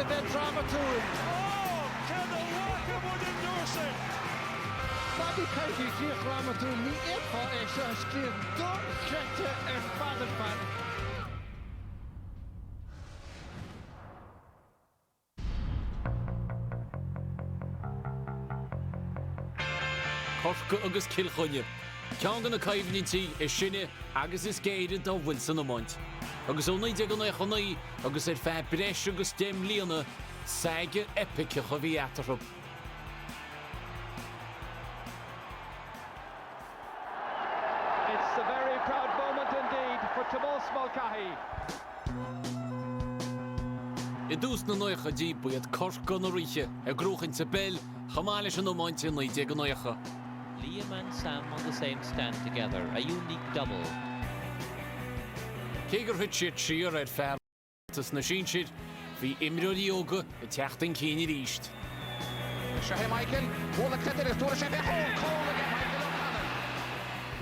bheith dramaturg. Cena Walker would endorse it. Bobby County Chief dramaturg ní épa é se scríb dó chete fadar fan. Cork agus Kilkenny. Ceann na Coimhlintí is sinne agus is géirid dá Wilson amont. Agus ónaid ag an échonaí agus feith breis agus déim líana saige epice go bhí atarb. It's a very proud moment indeed for Tomás Mulcahy. I dús na nuocha dí buiad Cork gan na ríche a grúchan sa bell chamáile an ómainte naid ag an nuocha. Liam and Sam on the same stand together, a unique double. Cégur chuid siad tríor ar fearr tas na sin siad bhí imreoí óga I teachtain cíine ríist. Michael,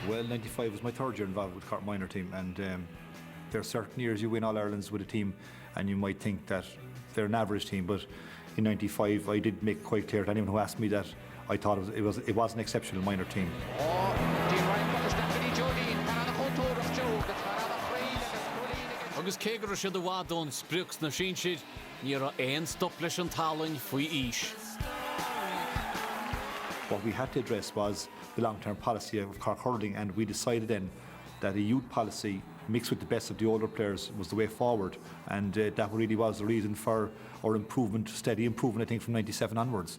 Well, 95 was my third year involved with Cork minor team, and there are certain years you win All-Irelands with a team and you might think that they're an average team, but in 95 I did make quite clear to anyone who asked me that I thought it was an exceptional minor team. Agus cégur siad a bhádón spríochs na sin siad ní ra éon stop leis an talainn faoi ís. What we had to address was the long-term policy of Cork hurling, and we decided then that a youth policy mixed with the best of the older players was the way forward, and that really was the reason for our improvement, steady improvement, I think, from 97 onwards.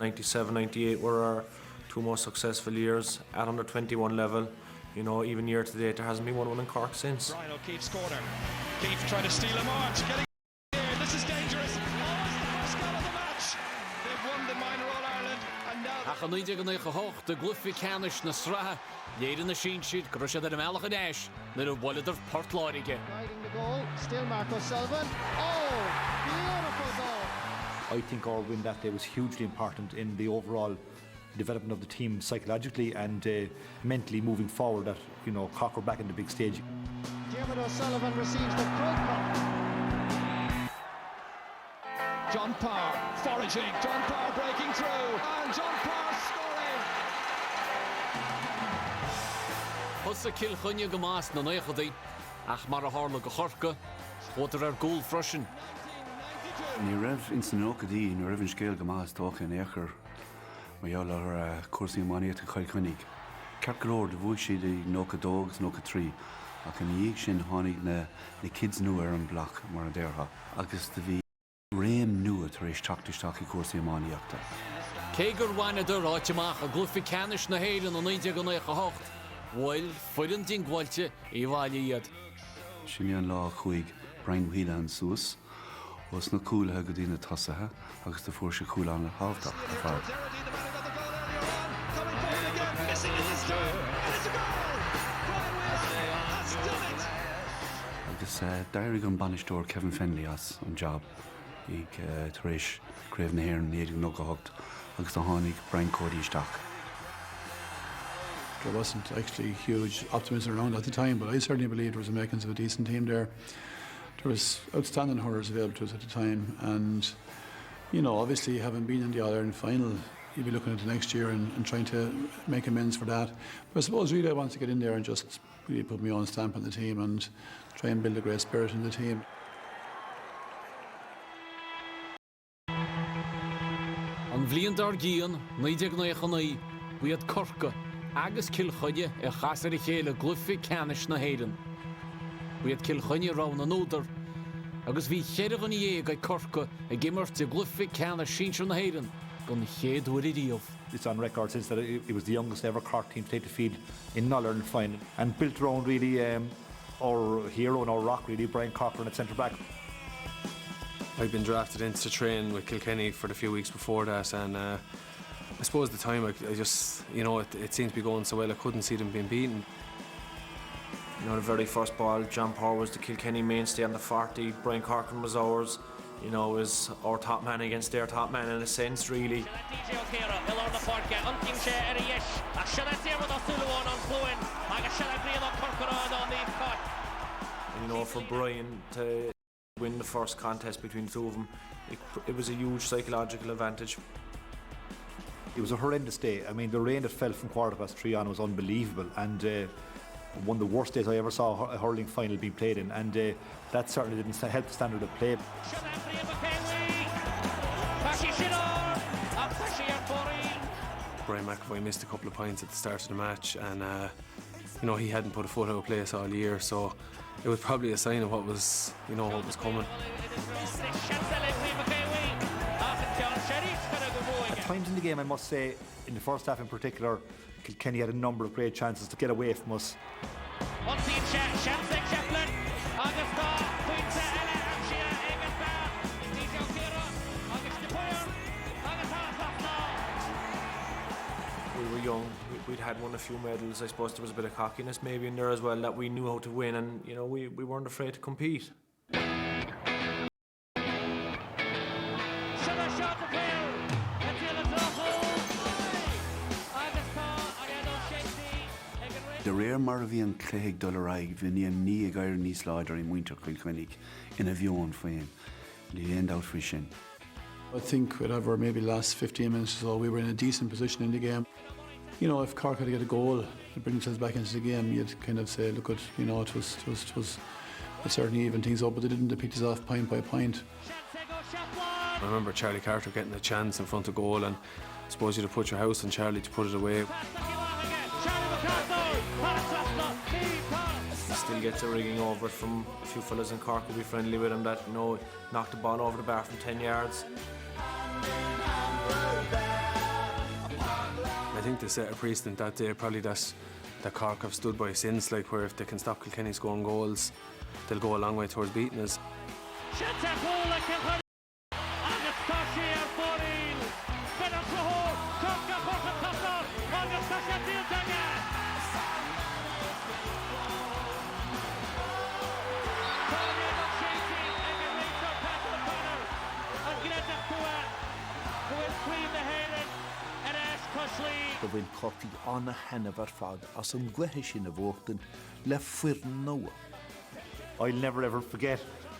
97, 98 were our two most successful years at under 21 level. You know, even year to date, there hasn't been one in Cork since. Brian O'Keefe's corner. Keefe trying to steal a march. Getting here. This is dangerous. Oh, it's the first goal of the match. They've won the minor All-Ireland and now... Ach an oideag an éige hocht de glufi canis na srathe léidir na sin siad go siad ar am eilech a dáis na a bhilidir Portláirige. Guiding the goal, still Marco Sullivan. Oh, beautiful goal. I think our win that day was hugely important in the overall development of the team psychologically and mentally moving forward, that, you know, Cork were back in the big stage. Dermot O'Sullivan receives the front mark. John Parr foraging. John Parr breaking through. And John Parr scoring. Thusa Kilkenny go más na nuochadaí ach mar a tharla go Chorca ótar ar gúl freisin. Ní raibh in san ócadaí ní raibh an scéal go más tócha in éair Maiola ar cuasaí mánaíocht a Kilkenny. Ceart go leor de bhuaigh siad I nócha dógus, nócha trí, ach an dhéag sin tháinig na kids nua ar an blach mar an déartha, agus de bhí réim nua tar éis teachtasteach I cuasaí mánaíochta. Cégur bhaine dur áiteach a glufi canis na héireann an oideag an éige hocht, bhfuil fuireann din gháilte I bhaile iad. Sin an lá chuig Brian Whelan suas, os na cúlathe go dtí na tosathe, agus de fuair sé cúlán na hábhta a fad. Agus dairigh an banistóir Kevin Fennelly as an job ag tar éis craobh na hÉireann ní nóga hocht agus a tháinig Brian Cody isteach. There wasn't actually huge optimism around at the time, but I certainly believed there was a makings of a decent team there. There was outstanding hurlers available to us at the time, and you know, obviously having been in the All-Ireland final, you'll be looking at the next year and trying to make amends for that. But I suppose really I want to get in there and just really put my own stamp on the team and try and build a great spirit in the team. An bhliain dar gíon, 1999, bhuiad Corca agus Kilkenny a chasar I chéile glufi canis na héireann. Bhuiad Kilkenny rán an ódar, agus bhí chéireadh an dhéag ag Corca a gimmart I glufi canis sin na héireann gon chéadúir I riamh. It's on record since that it was the youngest ever Cork team to take the field in an All-Ireland final, and built around really our hero and our rock, really, Brian Cochran at centre-back. I'd been drafted in to train with Kilkenny for the few weeks before that, and I suppose at the time I just, you know, it seemed to be going so well I couldn't see them being beaten. You know, the very first ball, John Parr was the Kilkenny mainstay on the 40, Brian Corcoran was ours. You know, it was our top man against their top man in a sense, really. You know, for Brian to Win the first contest between the two of them, it was a huge psychological advantage. It was a horrendous day. I mean, the rain that fell from 3:15 on was unbelievable, and one of the worst days I ever saw a hurling final being played in, and that certainly didn't help the standard of play. Brian McAvoy missed a couple of points at the start of the match, and you know, he hadn't put a foot out of place all year, so it was probably a sign of what was, you know, what was coming. At times in the game, I must say, in the first half in particular, Kilkenny had a number of great chances to get away from us. We were young, we'd had won a few medals. I suppose there was a bit of cockiness maybe in there as well, that we knew how to win, and you know, we weren't afraid to compete. The rare mar bhíon cléigh $, bhíon ní a gaiir níos láidir I muintear Kilkenny in a bheon faoin. The end out for sin. I think whatever, maybe last 15 minutes or so, we were in a decent position in the game. You know, if Cork had to get a goal to bring themselves back into the game, you'd kind of say, look, you know, it was certainly even things up, but they didn't. They picked us off point by point. I remember Charlie Carter getting a chance in front of goal, and I suppose you'd have put your house on Charlie to put it away. He still gets a rigging over it from a few fellas in Cork who'll be friendly with him, that, you know, knocked the ball over the bar from 10 yards. I think they set a precedent that day, probably that Cork have stood by since, like, where if they can stop Kilkenny scoring goals, they'll go a long way towards beating us. Go bhfuil Corky anna hena bhar fad as an gluithe sin a bhóchtain le fuireann nua. I'll never ever forget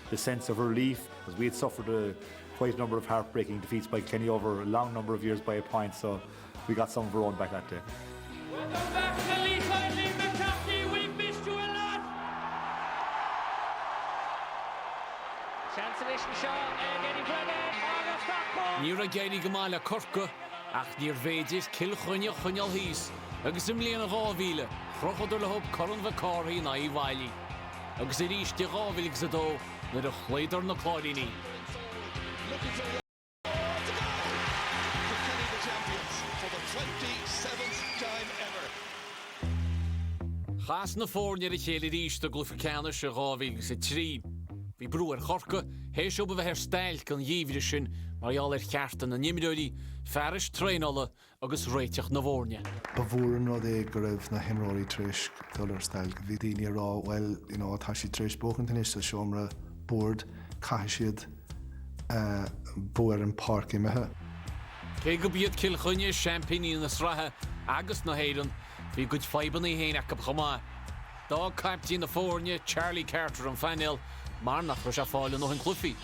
the sense of relief, because we had suffered quite a number of heartbreaking defeats by Kilkenny over a long number of years by a point, so we got some of our own back that day. Welcome back to Lee McCarthy, we missed you a lot. Níor a géirí go mála Corca, ach níor féidir Kilkenny chuneal híos, agus im léana 2000, chrochadar le hub Coran bheith cáraí na I bhailí. Agus I ríis de 2000 sa dó, na a chléidar na cládaí. Kilkenny the champions for the 27th time ever. Chas na fórne a chéile ríis do Glufacanna sa 2000 sa 3. Bhí brú ar Corca, héis ob a bheith stail gan dhíomhide sin, mar eall cheartan na nimidóí, fearis tréinala agus réiteach na bhórne. Ba bhúr nó é go raibh na himráí tríis dullar stail go bhí daoine rá, well, you know, tá sí tríis bóchantain is sa seomra board caiisiad buair an parc I methe. Cé go bíad Kilkenny championí na srathe agus na héireann, bhí good faiban I héine ac chomá. Dá captaí na fórne Charlie Carter an fanil, mar nach ra se fáile noch an clufií.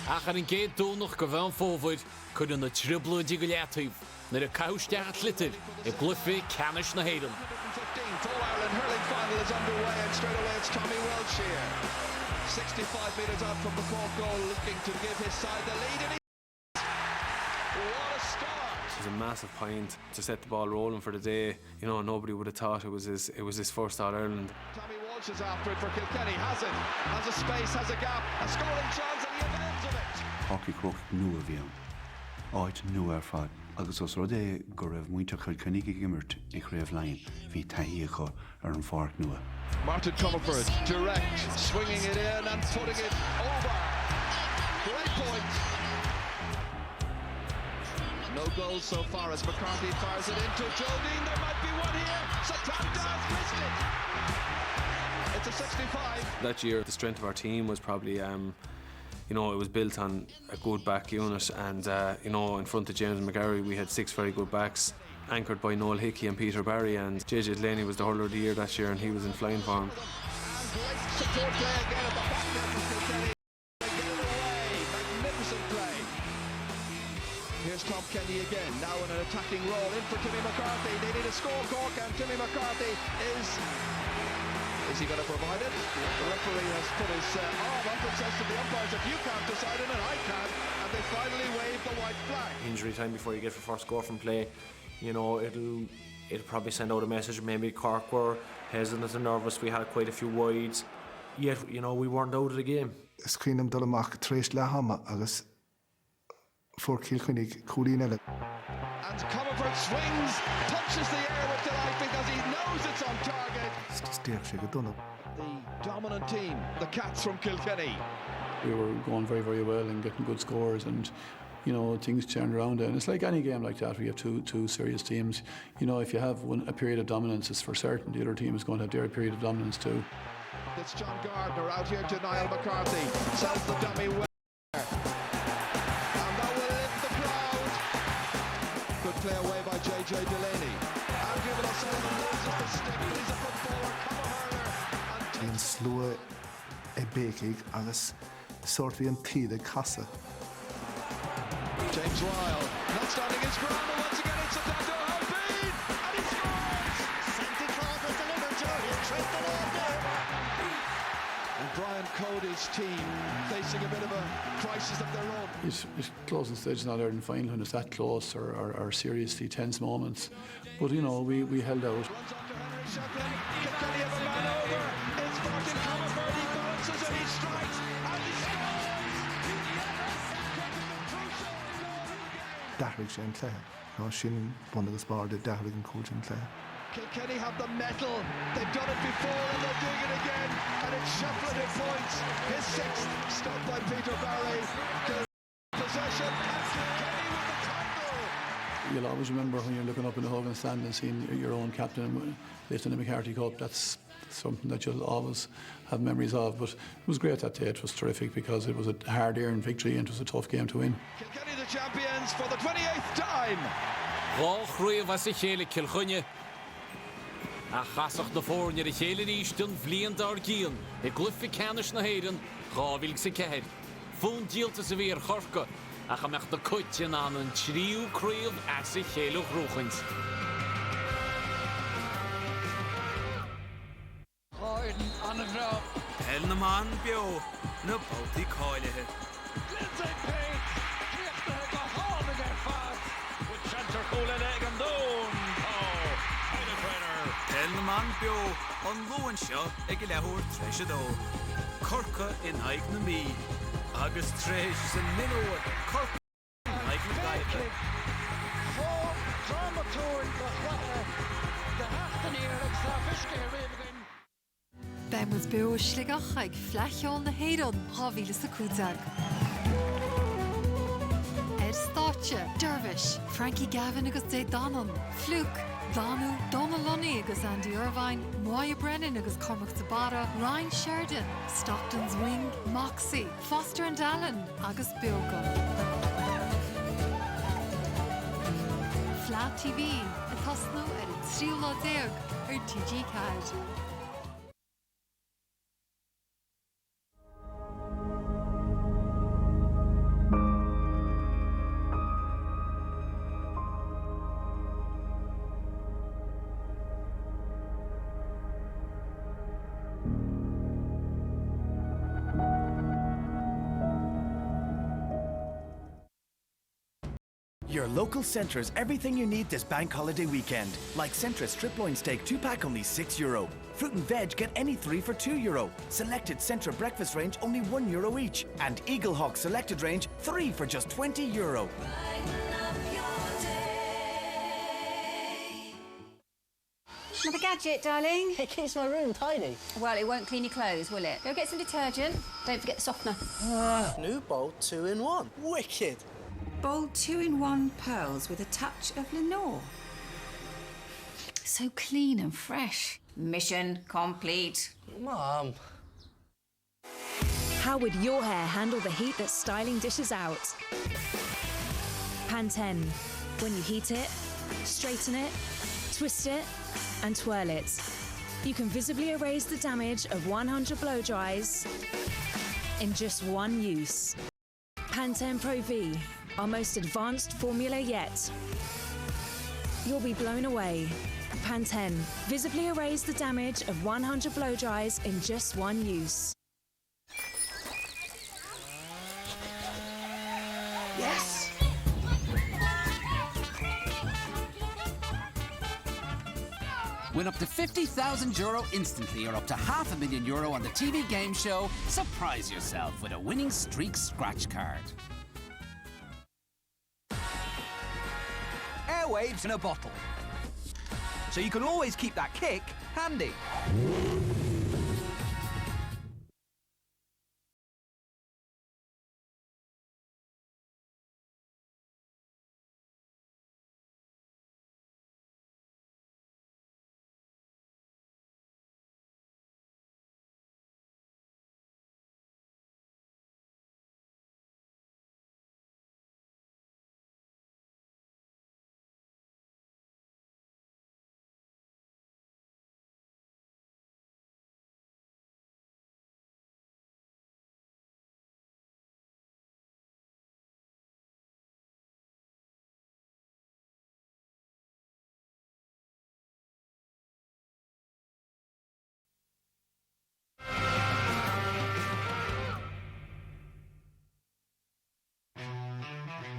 Ach ar an géad dúnach go bhean fómhaid chun na triblúidí go leataíh, na a causteach litir I glufií canis na héireann. All-Ireland hurling final is underway, and straight away it's Tommy Welsh here. 65 metres out from the Cork goal, looking to give his side the lead. And what a start! It was a massive point to set the ball rolling for the day. You know, nobody would have thought it was his first All-Ireland. Tommy Walsh is after it for Kilkenny, has it? Has a space, has a gap, a scoring chance, and he avenge of it! Hockey Cork nua bhíon. Áit nua ar fad. Agus os rud é go raibh muintear Kilkenny gimmert I chréibh lein, bhí taithí acu ar an pharc nua. Martin Comerford, direct, swinging it in and putting it over. Great point. No goals so far as McCarthy fires it into Jodine. There might be one here. Satranda's missed it. It's a 65. That year, the strength of our team was probably, you know, it was built on a good back unit, and you know, in front of James McGarry, we had 6 very good backs, anchored by Noel Hickey and Peter Barry, and JJ Delaney was the hurler of the year that year, and he was in flying form. And great support play again at the back. Here's Tom Kenny again, now in an attacking role, in for Timmy McCarthy. They need a score, Cork, and Timmy McCarthy is he going to provide it? The referee has put his arm up and says to the umpires, if you can't decide it, and I can, and they finally wave the white flag. Injury time before you get your first score from play, you know, it'll probably send out a message. Maybe Cork were hesitant and nervous. We had quite a few wides, yet, you know, we weren't out of the game. Screenam Dolamak, Trace Lahama, Agus for Kilkenny, Coolina. And Comerford swings, touches the air with delight because he knows it's on target. The dominant team, the Cats from Kilkenny. We were going very, very well and getting good scores, and you know, things turned around. And it's like any game like that, we have two serious teams. You know, if you have a period of dominance, it's for certain the other team is going to have their period of dominance too. It's John Gardner out here to Niall McCarthy, sells the dummy well. And that will lift the crowd. Good play away by JJ Delaney. And giving us loses the stick, but he's a footballer, come a hurler. Team slow a baking, Agus sort of in the casa. James Ryle not standing his ground, and once again it's a Dando Alpine, and he scores! Santa Claus has delivered to him, tripped the ball there. And Brian Cody's team facing a bit of a crisis of their own. It's closing stage in All-Ireland final when it's that close or seriously tense moments. But you know, we held out. Runs up to Henry Shefflin, Kilkenny have a man over, it's Martin Comerford, he balances and he strikes, and he scores! Dahrig Shane Clare. No, Shin Bundagas Bar, the Dahrig and Coach and Clare. Kilkenny have the metal. They've done it before and they're doing it again. And it's Shefflin who points. His sixth, stopped by Peter Barry. Possession and Kilkenny with the tackle. You'll always remember when you're looking up in the Hogan stand and seeing your own captain lifting the McCarthy Cup. That's something that you'll always have memories of. But it was great that day. It was terrific because it was a hard-earned victory and it was a tough game to win. Kilkenny the champions for the 28th time. Ráchruíomh as a chéile Kilkenny. A chasach na fórne a chéile rístin bhliain dar gíon I glufi canis na héireann rábhíl sa ceir. Fún díalta sa bhí Corca a chameach na coitin an an tríú cruíomh as a chéile rúchans. On the ground. Tell na man bio na bótaí cáilethe. Lindsay Pate, Clifton go home again fast. With Chanter Coolan egg and doon. Oh, Heine Trainer. Tell na man bio an luan seo ag I leabhar treise dó. Corca in aig na mí. Agus treis san minóir Corca in aig na gaiile. Four dramaturg the Haftaneer ag Slaviske Raven. Beim was beo sligach ag flechiol na héireann rábhíle sa cúteag. Stáitse, Dervish, Frankie Gavin agus Dé Donnan, Fluke, Danu, Donald Lunny agus Andy Irvine, Moya Brennan agus Cormac Tabata, Ryan Sheridan, Stockton's Wing, Moxie, Foster and Allen agus Bioga. Flat TV, a cosno tríú déag TG Card. Your local Centre is everything you need this bank holiday weekend. Like Centra strip loin steak 2-pack only €6. Fruit and veg get any 3 for €2. Selected Centra breakfast range only €1 each. And Eagle Hawk selected range 3 for just €20. Another gadget, darling. It keeps my room tidy. Well, it won't clean your clothes, will it? Go get some detergent. Don't forget the softener. New Bolt 2-in-1. Wicked. Bold 2-in-1 pearls with a touch of Lenore. So clean and fresh. Mission complete. Mom. How would your hair handle the heat that styling dishes out? Pantene. When you heat it, straighten it, twist it, and twirl it, you can visibly erase the damage of 100 blow dries in just one use. Pantene Pro V. our most advanced formula yet. You'll be blown away. Pantene, visibly erase the damage of 100 blow dries in just one use. Yes! Win up to €50,000 instantly or up to €500,000 on the TV game show Surprise Yourself with a winning streak scratch card. Airwaves in a bottle. So you can always keep that kick handy.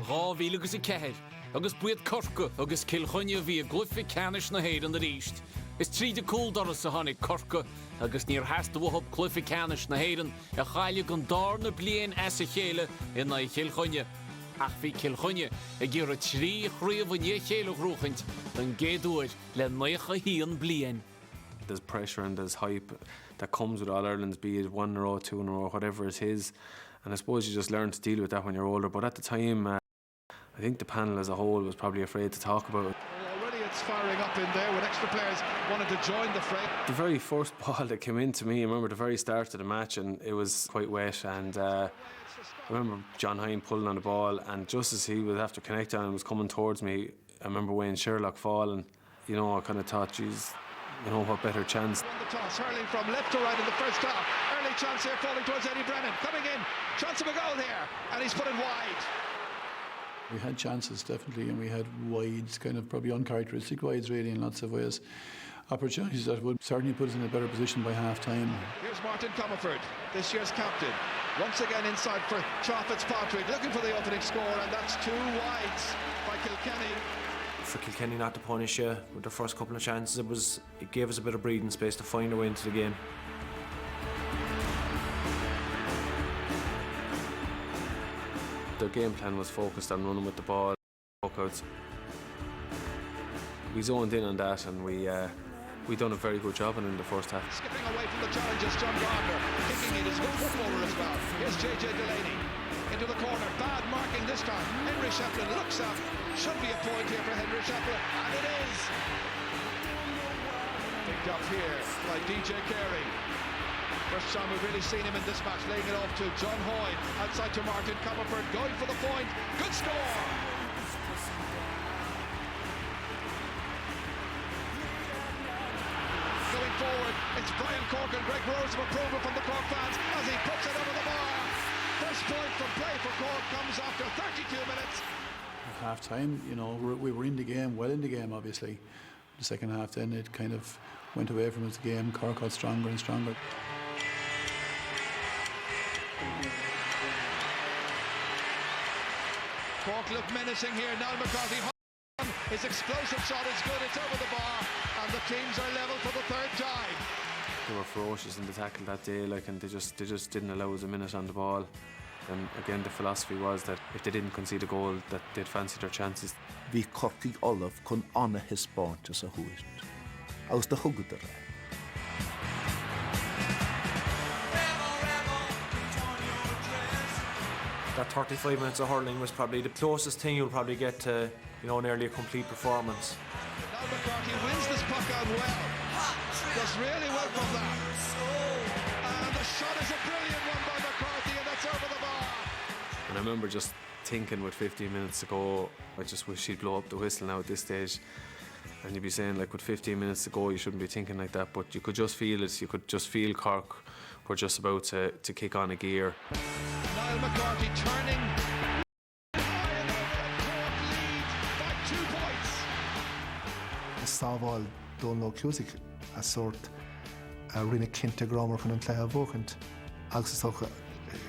Ráhíle agus I ceithir, agus buad Corca agus Kilkenny bhí a gluifi canis na héir an a ríist. Is tríd a cúl doras a tháinig Corca agus níor heasta bhthop cluifi canis na héireann a chaile gon darna bliain as a chéile in na Kilkenny. Ach bhí Kilkenny a gcéir a trí chríomh ní chéile rúchaint an géadúir le 9 híon bliain. There's pressure and there's hype that comes with All Ireland's, be it 1 in a row, 2 in a row, whatever it is. And I suppose you just learn to deal with that when you're older. But at the time, I think the panel as a whole was probably afraid to talk about it. Already it's firing up in there with extra players wanted to join the fray. The very first ball that came into me, I remember the very start of the match, and it was quite wet. And I remember John Hine pulling on the ball, and just as he was after connecting and was coming towards me, I remember Wayne Sherlock falling. You know, I kind of thought, geez, you know, what better chance. Won the toss, hurling from left to right in the first half. Early chance here, falling towards Eddie Brennan. Coming in, chance of a goal here, and he's put it wide. We had chances, definitely, and we had wides, kind of probably uncharacteristic wides, really, in lots of ways. Opportunities that would certainly put us in a better position by half-time. Here's Martin Comerford, this year's captain. Once again inside for Charles Fitzpatrick, looking for the opening score, and that's 2 wides by Kilkenny. For Kilkenny not to punish you with the first couple of chances, it gave us a bit of breathing space to find a way into the game. The game plan was focused on running with the ball, walkouts. We zoned in on that, and we done a very good job in the first half. Skipping away from the challengers, John Gardner, kicking it, is good footballer as well. Here's JJ Delaney into the corner, bad marking this time. Henry Shefflin looks up, should be a point here for Henry Shefflin, and it is. Picked up here by DJ Carey. First time we've really seen him in this match, laying it off to John Hoyne, outside to Martin Comerford, going for the point. Good score! Going forward, it's Brian Cork and Greg Rose of approval from the Cork fans as he puts it over the bar. First point from play for Cork comes after 32 minutes. At half-time, you know, we were in the game, well in the game, obviously. The second half, then it kind of went away from us. The game, Cork got stronger and stronger. Cork look menacing here. Niall McCarthy, his explosive shot is good. It's over the bar, and the teams are level for the 3rd time. They were ferocious in the tackle that day, like, and they just didn't allow us a minute on the ball. And again, the philosophy was that if they didn't concede a goal, that they'd fancy their chances. Vi Corkig Olaf kun anna his bant as a huist. Aus the hugudere. That 35 minutes of hurling was probably the closest thing you'll probably get to, you know, nearly a complete performance. Now McCarthy wins this puck out well. Does really well from that. And the shot is a brilliant one by McCarthy, and that's over the bar. And I remember just thinking with 15 minutes to go, I just wish he'd blow up the whistle now at this stage. And you'd be saying, like, with 15 minutes to go, you shouldn't be thinking like that, but you could just feel it. You could just feel Cork were just about to kick on a gear. Niall McCarthy turning high in the sábháil dul nó ciúsaigh a sort a rinne cinnte grámar chun an cléthe bhóchant. Agus is tócha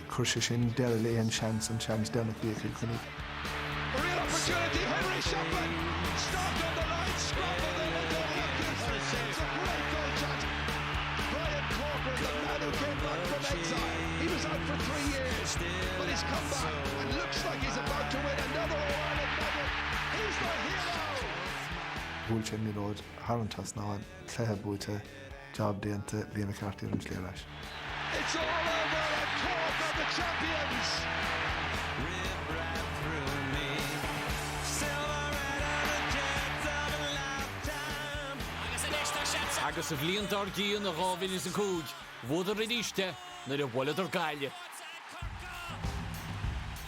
chuir sin deire le an chance dénach bhí Kilkenny. Real opportunity, Henry Shepard stopped on the line, scrambled in and it's a great goal shot. Brian Cork, the man who came back from exile. He was out for 3 years, but he's come back and looks like he's about to win another All-Ireland medal. He's the hero. Bhúil sin ní róid Harantas ná an cléthe buaite job déanta Liam McCarthy an slé leis. It's all over and Cork are the champions. Agus a bhlion dar gíon a rábhín is an cúig, bhód ar ríiste nar a bhile ar gaiile.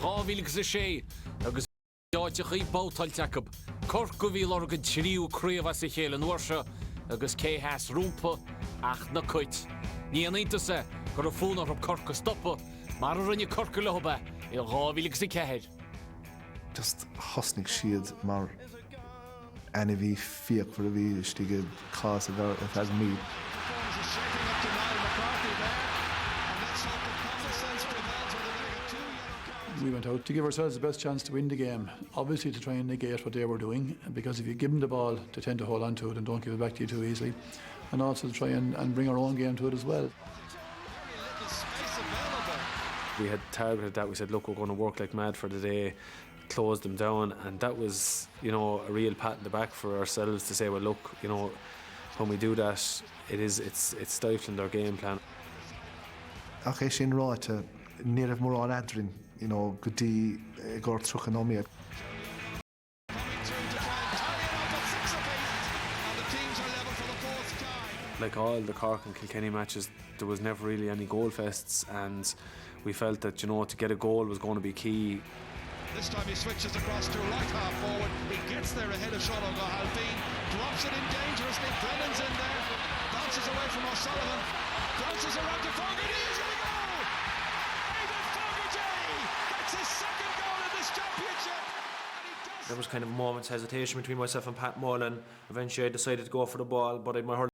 Rábhílagus a sé, agus dáiteach í bátáil teacab, Cork go bhíl organ tríú críomh sa chéile nuairse, agus céthas rúmpa ach na cuit. Ní an ítasa gur a fónar ab Cork a stoppa, mar a rinne Cork a lehaba i rábhílagus a ceithir. Just hosnig siad mar en bhí fiach for a bhí stíige cás a bheith mí. We went out to give ourselves the best chance to win the game, obviously to try and negate what they were doing, because if you give them the ball, they tend to hold on to it and don't give it back to you too easily, and also to try and bring our own game to it as well. We had targeted that. We said, look, we're going to work like mad for the day, close them down, and that was, you know, a real pat in the back for ourselves to say, well, look, you know, when we do that, it's stifling their game plan. Ach é sin ráite ní raibh mór an adrin, you know, go dtí gur trucha nóiad. Like all the Cork and Kilkenny matches, there was never really any goal fests, and we felt that, you know, to get a goal was going to be key. This time he switches across to right half forward. He gets there ahead of Sean O'Halpine, drops it in dangerously. Brennan's in there, bounces away from O'Sullivan, bounces around to Fogarty. He's going to go! Aidan Fogarty gets his second goal in this championship. There was kind of moments hesitation between myself and Pat Mullen. Eventually I decided to go for the ball, but my hurl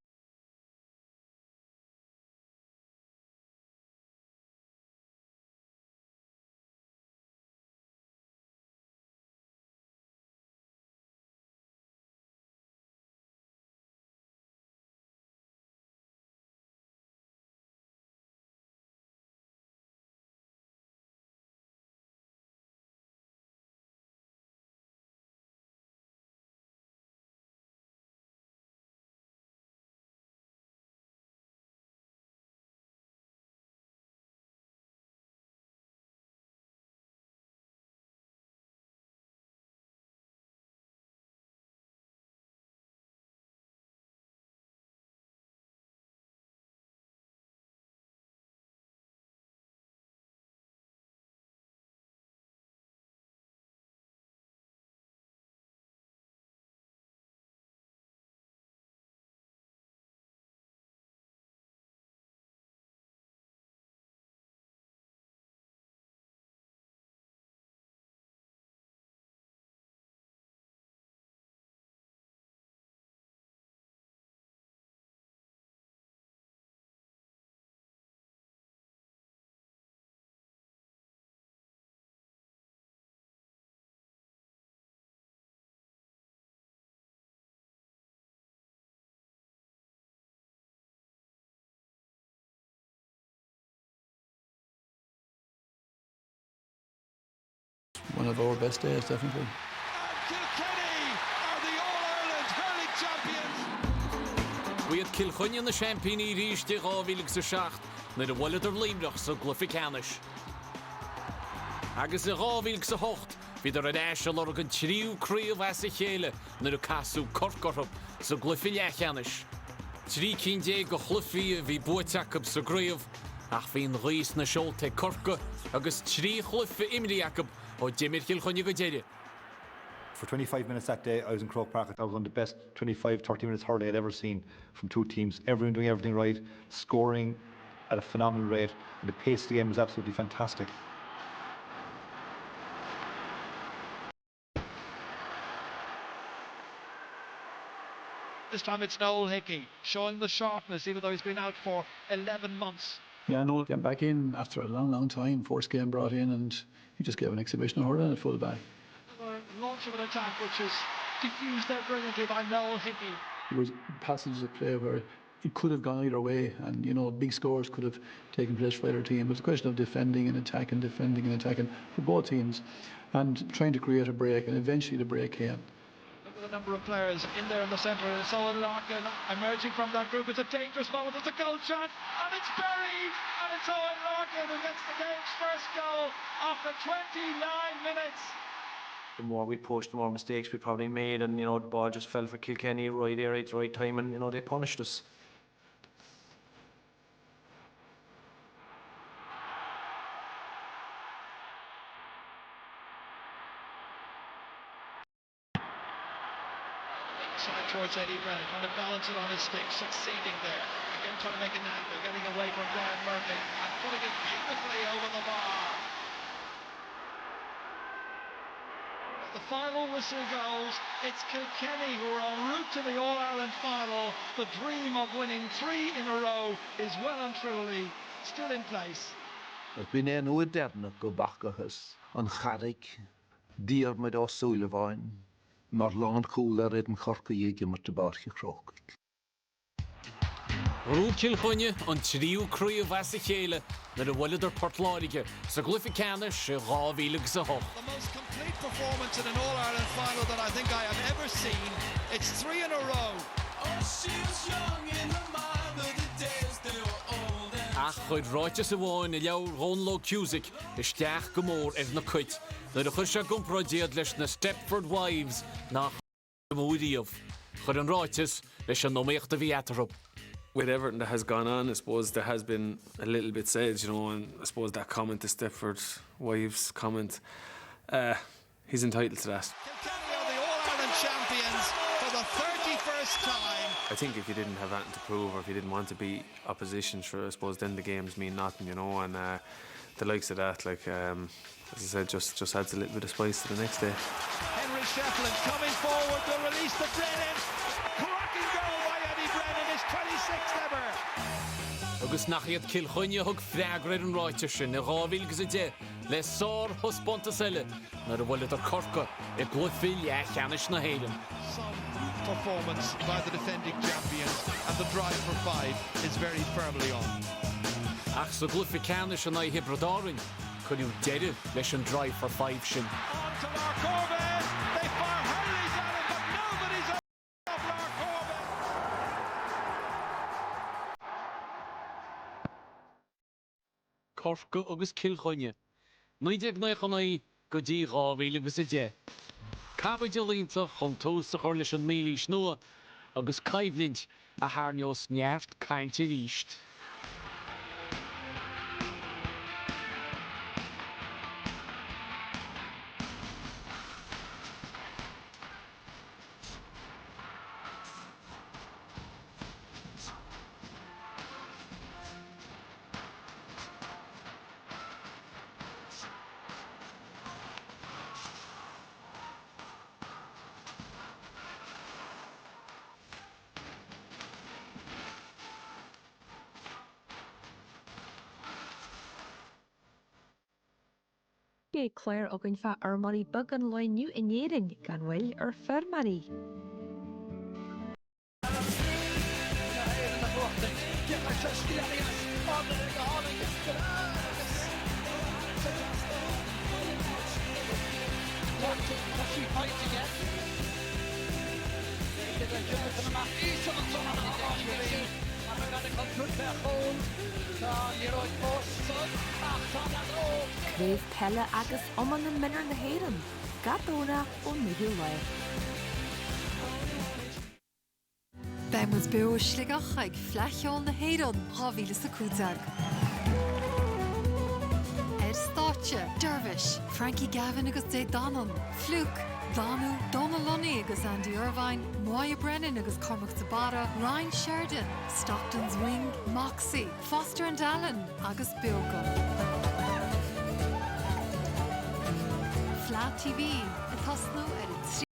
One of our best days, definitely. Kilkenny are the All-Ireland hurling champions. We had Kilkenny in the champagne ríiste rábhílagus a seacht na de bhile ar líomreach sa gluficanis. Agus a rábhílagus a hocht, bhí ar an eisiau ar an tríú críomh as a chéile na de casú corcorthab sa glufilechanis. Trí cíndé go chlufií a bhí buaiteachab sa gríomh, ach bhín rís na seolta Corca agus trí chlufi imriachab ó Jimmy Kilkenny go deire. For 25 minutes that day, I was in Croke Park. That was one of the best 25-30 minutes hurling I'd ever seen from two teams. Everyone doing everything right, scoring at a phenomenal rate, and the pace of the game was absolutely fantastic. This time it's Noel Hickey, showing the sharpness, even though he's been out for 11 months. Yeah, Noel came back in after a long time, first game brought in, and he just gave an exhibition of hurling at full back. Launch of an attack which is diffused there brilliantly by Noel Hickey. There was passages of play where it could have gone either way, and big scores could have taken place for either team. It was a question of defending and attacking for both teams, and trying to create a break, and eventually the break came. Look at the number of players in there in the centre. It's Owen Larkin emerging from that group. It's a dangerous moment. It's a goal shot, and it's buried, and it's Owen Larkin who gets the game's first goal after 29 minutes. The more we pushed, the more mistakes we probably made, and the ball just fell for Kilkenny right there at the right time, and they punished us. Side towards Eddie Brennan, trying to balance it on his stick, succeeding there. Again trying to make an angle, getting away from Brian Murphy and putting it beautifully over the bar. The final whistle goes. It's Kilkenny who are en route to the All-Ireland final. The dream of winning 3 in a row is well and truly still in place. Bhín éan uair dearna go bachchas an charrig Diarmaid ó Súleabháin mar lán cúil ar an Corca dhéige mar tabarchi croch. Rú Kilkenny an tríú cruí bheasa chéile na bhfuileidir Portláige sa Gluficanna sé 2008. The most complete performance in an All-Ireland final that I think I have ever seen. It's 3 in a row. Oh, she was young in her mind, but the days they were old. Ach chuid ráite sa bháin I leabhar Ronlo Cusick isteach go mór na cuit. Na de chuir se gomráidéad leis na Stepford Wives nach múdaíomh. Chud an ráites leis an nóméachta bhí atarab. With everything that has gone on, I suppose there has been a little bit said, and I suppose that comment, the Stepford Wives comment, he's entitled to that. Kilkenny are the All-Ireland champions for the 31st time. I think if you didn't have anything to prove, or if you didn't want to beat opposition, sure, I suppose then the games mean nothing, and the likes of that, like, as I said, just adds a little bit of spice to the next day. Henry Shefflin coming forward to release the Brennan. Cracking goal by Eddie Brennan, his 26th ever. Agus nach iad Kilkenny thug freagraid an ráite sin na 2010 le sár thuspánta selle na bhfuileidir Corca I glufill cheannis na héireann. Some performance by the defending champions, and the drive for 5 is very firmly on. Ach sa Gluficanna sin na Hebradárin chuidiú deireadh leis an drive for 5 sin. On to Lark Corbett. They fire Hurley's at him, but nobody's off Lark Corbett. Corca agus Kilkenny. 19 go dtí 2010. Cabhaid línta chun tús a chuir leis an mílí snua agus Coimhlintí a tharneos neart cainte ríist. Gé Claire ogan fa armarí bug an loinniu inéirin gan bhfuil ar fermarí. Créimh pelle agus oman na minar na héireann, gadóna ó miúil le. Beimmuid beú sligach ag fleithol na héireann 2015. Stáitse, Dervish, Frankie Gavin agus Dé Donnan, Fluke, Danu, Donnelly agus Andy Irvine, Moya Brennan agus Cormac Tabara, Ryan Sheridan, Stockton's Wing, Moxie, Foster and Allen agus Bilgo. Flat TV, a Tosno edit